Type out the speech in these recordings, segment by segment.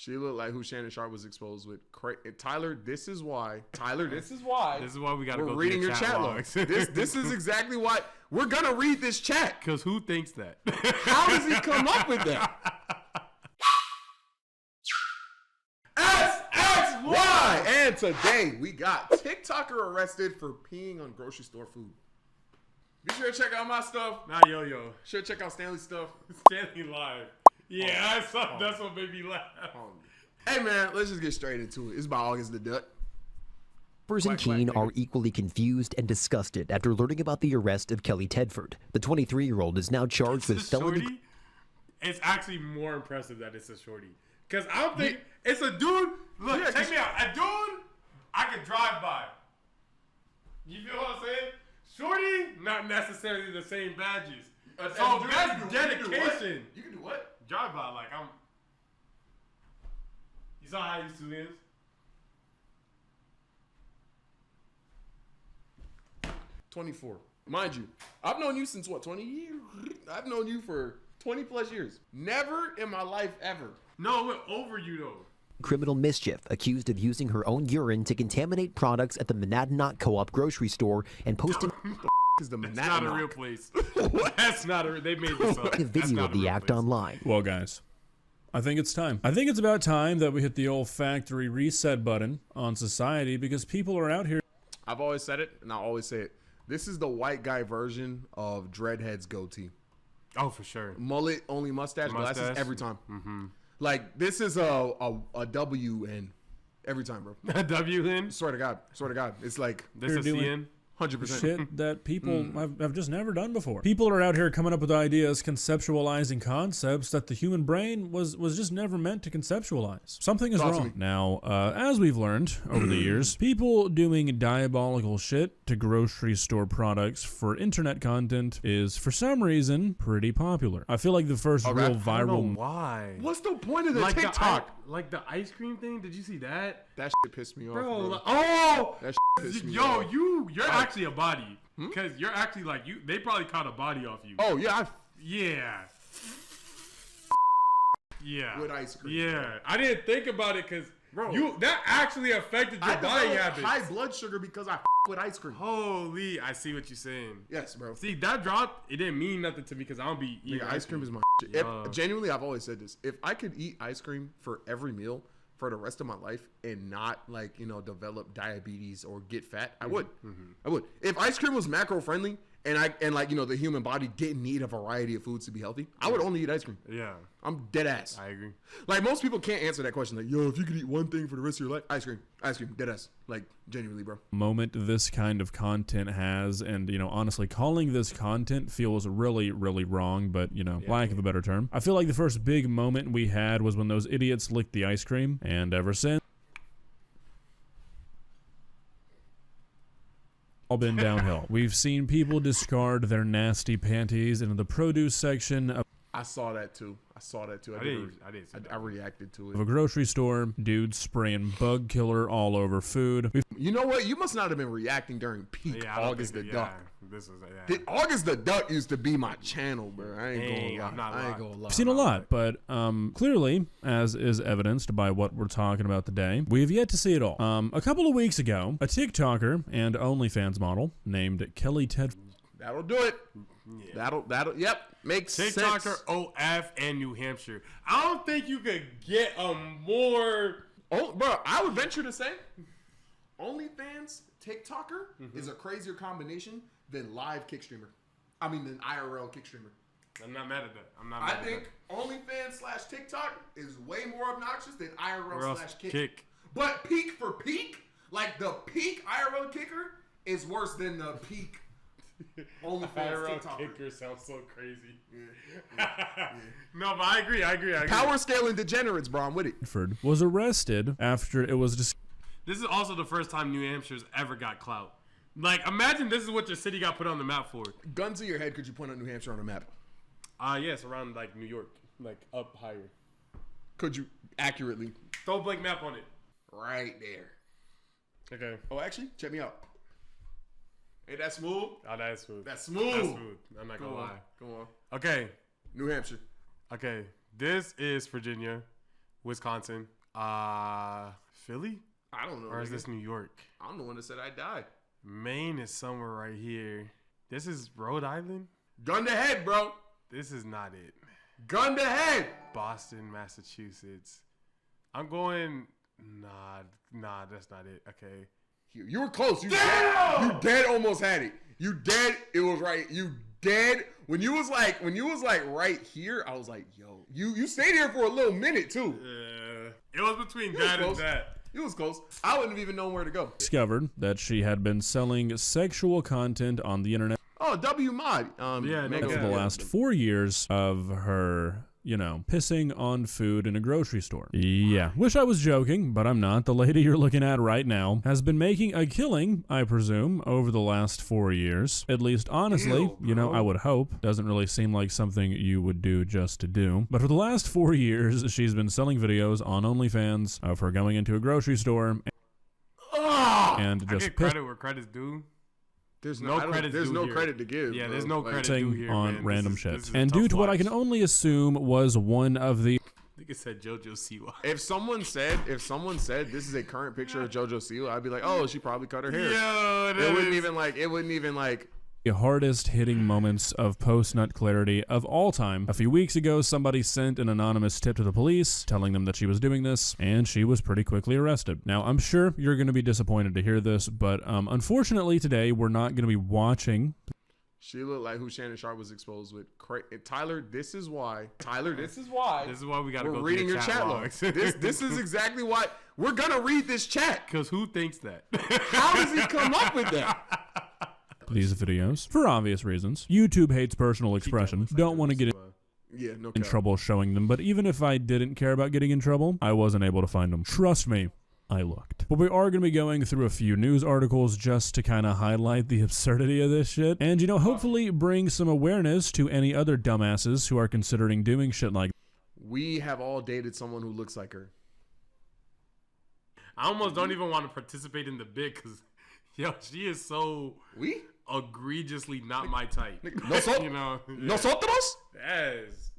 She looked like who Shannon Sharp was exposed with. Tyler, this is why. This is why we gotta go reading your chat logs. This is exactly why we're gonna read this chat. Because who thinks that? How does he come up with that? SXY! And today we got TikToker arrested for peeing on grocery store food. Be sure to check out my stuff. Not yo-yo. Sure to check out Stanley's stuff. Stanley live. Yeah, I saw. That's what made me laugh. Hey man, let's just get straight into it. It's by August the Duck. And Keene are equally confused and disgusted after learning about the arrest of Kelly Tedford. The 23-year-old is now charged with felony. It's actually more impressive that it's a shorty. Because I don't think it's a dude. Look, yeah, check me out. A dude, I could drive by. You feel what I'm saying? Shorty, not necessarily the same badges. So that's dedication. You can do what? Drive by, like I'm. You saw how used to is? 24. Mind you, I've known you since what, 20 years? I've known you for 20 plus years. Never in my life ever. No, it went over you though. Criminal mischief, accused of using her own urine to contaminate products at the Monadnock Co-op grocery store and posting. Is the That's not a real place. That's not a. They made this up. A video of the act online. Well, guys, I think it's time. I think it's about time that we hit the old factory reset button on society because people are out here. I've always said it, and I'll always say it. This is the white guy version of Dreadhead's goatee. Oh, for sure. Mullet, only mustache, glasses every time. Mm-hmm. Like, this is a W in every time, bro. A W in? Swear to God. It's like, this is CN? 100%. Shit that people have just never done before. People are out here coming up with ideas, conceptualizing concepts that the human brain was just never meant to conceptualize. Something is wrong. Now, as we've learned over the years, people doing diabolical shit to grocery store products for internet content is, for some reason, pretty popular. I feel like the first real viral. I don't know why? What's the point of the like TikTok? Like the ice cream thing? Did you see that? That shit pissed me off, bro. bro. Like, oh! That shit pissed me off. Yo, you're actually a body. Because you're actually like, they probably caught a body off you. Oh, yeah. Yeah. Yeah. With ice cream. Yeah. Bro. I didn't think about it because that actually affected your body habits. High blood sugar because I with ice cream. Holy, I see what you're saying. Yes, bro. See, that drop, it didn't mean nothing to me because I don't be eating ice cream. Is my shit. Genuinely, I've always said this. If I could eat ice cream for every meal for the rest of my life and not like, develop diabetes or get fat, I would. I would. If ice cream was macro friendly and the human body didn't need a variety of foods to be healthy, I would only eat ice cream. Yeah. I'm dead ass. I agree. Like, most people can't answer that question. Like, yo, if you could eat one thing for the rest of your life, ice cream, dead ass. Like, genuinely, bro. Moment this kind of content has, and, honestly, calling this content feels really, really wrong, but, lack of a better term. I feel like the first big moment we had was when those idiots licked the ice cream, and ever since, all been downhill. We've seen people discard their nasty panties into the produce section of I saw that too. I reacted to it. Of a grocery store, dudes spraying bug killer all over food. You know what? You must not have been reacting during peak August the Duck. August the Duck used to be my channel, bro. I ain't gonna lie. I've seen a lot, but clearly, as is evidenced by what we're talking about today, we have yet to see it all. A couple of weeks ago, a TikToker and OnlyFans model named Kelly Tedford. That'll do it. Yeah. Yep, makes sense. TikToker, OF, and New Hampshire. I don't think you could get a more. Oh, bro, I would venture to say, OnlyFans TikToker is a crazier combination than live kick streamer. Than IRL kick streamer. I'm not mad at that. I think OnlyFans / TikTok is way more obnoxious than IRL / kick. But peak for peak, like the peak IRL kicker is worse than the peak. IRL kicker sounds so crazy. Yeah. No, but I agree. Power scaling degenerates, bro. I'm with it. Tedford was arrested after it was just. This is also the first time New Hampshire's ever got clout. Like, imagine this is what your city got put on the map for. Gun to your head, could you point out New Hampshire on a map? Yes, around like New York, like up higher. Could you accurately throw a blank map on it? Right there. Okay. Oh, actually, check me out. Ain't that smooth? Oh, that's smooth. That's smooth. I'm not gonna lie. Go on. Okay. New Hampshire. Okay. This is Virginia. Wisconsin. Philly? I don't know. Or is this New York? I'm the one that said I died. Maine is somewhere right here. This is Rhode Island? Gun to head, bro. This is not it. Gun to head. Boston, Massachusetts. I'm going... Nah, that's not it. Okay. You were close. You dead almost had it. You dead. It was right. You dead. When you was like right here, I was like, yo, you stayed here for a little minute too. It was between that and that. It was close. I wouldn't have even known where to go. Discovered that she had been selling sexual content on the internet. Oh, W mod. For the last 4 years of her, pissing on food in a grocery store. Yeah. Wish I was joking, but I'm not. The lady you're looking at right now has been making a killing, I presume, over the last 4 years. At least, honestly, I would hope. Doesn't really seem like something you would do just to do. But for the last 4 years, she's been selling videos on OnlyFans of her going into a grocery store and just I get credit where credit's due. There's no credit to give. Yeah, there's no credit due here, on man. random shit. And due to what I can only assume was one of the... I think it said JoJo Siwa. If someone said this is a current picture of JoJo Siwa, I'd be like, oh, she probably cut her hair. It wouldn't even like the hardest hitting moments of post-nut clarity of all time. A few weeks ago, somebody sent an anonymous tip to the police telling them that she was doing this, and she was pretty quickly arrested. Now, I'm sure you're going to be disappointed to hear this, but unfortunately today, we're not going to be watching. She looked like who Shannon Sharp was exposed with. Tyler, this is why we got to go reading your chat logs. This is exactly why we're going to read this chat. Because who thinks that? How does he come up with that? These videos, for obvious reasons. YouTube hates personal expression. Don't want to get in trouble showing them, but even if I didn't care about getting in trouble, I wasn't able to find them. Trust me, I looked. But we are going to be going through a few news articles just to kind of highlight the absurdity of this shit, and hopefully bring some awareness to any other dumbasses who are considering doing shit like that. We have all dated someone who looks like her. I almost don't even want to participate in the bid because, she is so... egregiously not my type. Nosotros? Yes.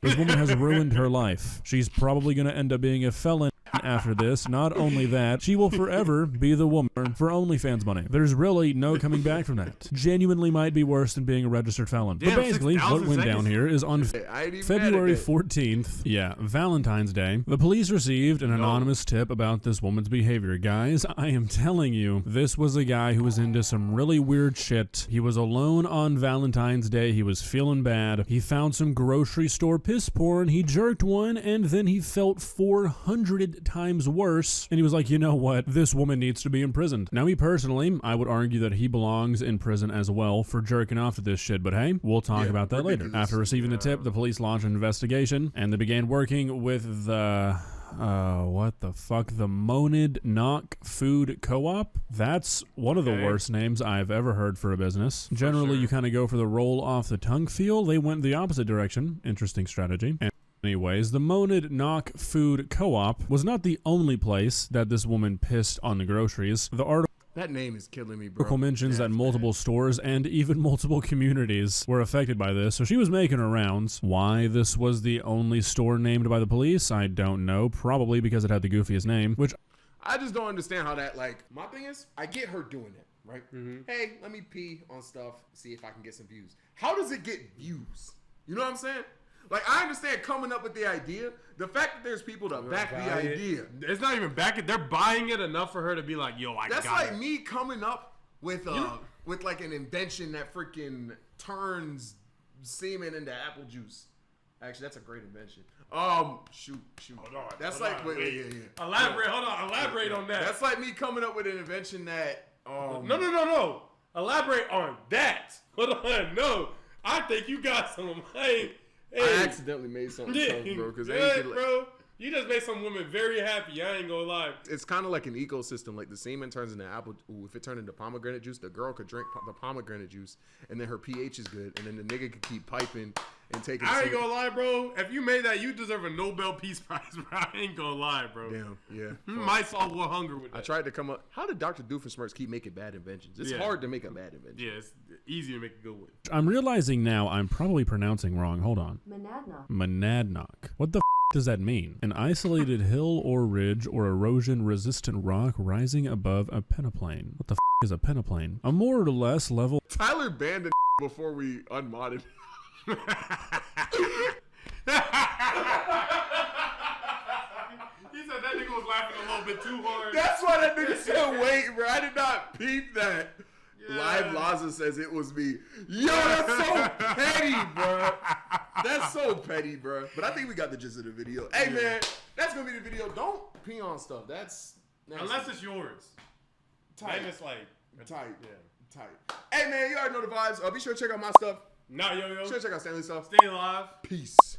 This woman has ruined her life. She's probably going to end up being a felon after this. Not only that, she will forever be the woman for OnlyFans money. There's really no coming back from that. Genuinely might be worse than being a registered felon. Damn, but basically, what went down here is on February 14th, Valentine's Day, the police received an anonymous tip about this woman's behavior. Guys, I am telling you, this was a guy who was into some really weird shit. He was alone on Valentine's Day. He was feeling bad. He found some grocery store piss porn. He jerked one, and then he felt 400 times worse, and he was like, you know what, this woman needs to be imprisoned. Now, me personally, I would argue that he belongs in prison as well for jerking off to this shit, but hey, we'll talk about that later. After receiving the tip, the police launched an investigation, and they began working with the the Monadnock Food Co-op. That's one of the worst names I've ever heard for a business. Generally, you kind of go for the roll off the tongue feel. They went the opposite direction. Interesting strategy. Anyways, the Monadnock Food Co-op was not the only place that this woman pissed on the groceries. The article that name is killing me, bro. Mentions that multiple stores and even multiple communities were affected by this, so she was making her rounds. Why this was the only store named by the police, I don't know. Probably because it had the goofiest name, which I just don't understand how that, my thing is, I get her doing it, right? Hey, let me pee on stuff, see if I can get some views. How does it get views? You know what I'm saying? I understand coming up with the idea. The fact that there's people that back the idea. It's not even back it. They're buying it enough for her to be like, yo, I got it. That's like me coming up with an invention that freaking turns semen into apple juice. Actually, that's a great invention. Shoot. Hold on. That's Elaborate on that. That's like me coming up with an invention that. No. Elaborate on that. Hold on. No. I think you got some. I accidentally made something tough, bro. Bro. You just made some woman very happy. I ain't gonna lie. It's kind of like an ecosystem. Like the semen turns into apple. Ooh, if it turned into pomegranate juice, the girl could drink the pomegranate juice, and then her pH is good, and then the nigga could keep piping and taking. I ain't gonna lie, bro. If you made that, you deserve a Nobel Peace Prize, bro. I ain't gonna lie, bro. Damn, yeah. You might solve world hunger with that. I tried to come up. How did Dr. Doofenshmirtz keep making bad inventions? It's hard to make a bad invention. Yeah, it's easy to make a good one. I'm realizing now I'm probably pronouncing wrong. Hold on. Monadnock. What the does that mean? An isolated hill or ridge or erosion-resistant rock rising above a peneplain. What the is a peneplain? A more or less level. Tyler banned it before we unmodded. He said that nigga was laughing a little bit too hard. That's why that nigga said wait, bro. I did not peep that. Yeah. Live Laza says it was me. Yo, that's so petty, bro. That's so petty, bro. But I think we got the gist of the video. Hey, man, that's going to be the video. Don't pee on stuff. That's nasty. Unless it's yours. Tight. Then it's like. Tight. Yeah. Tight. Hey, man, you already know the vibes. Be sure to check out my stuff. Not yo-yo. Be sure to check out Stanley's stuff. Stay alive. Peace.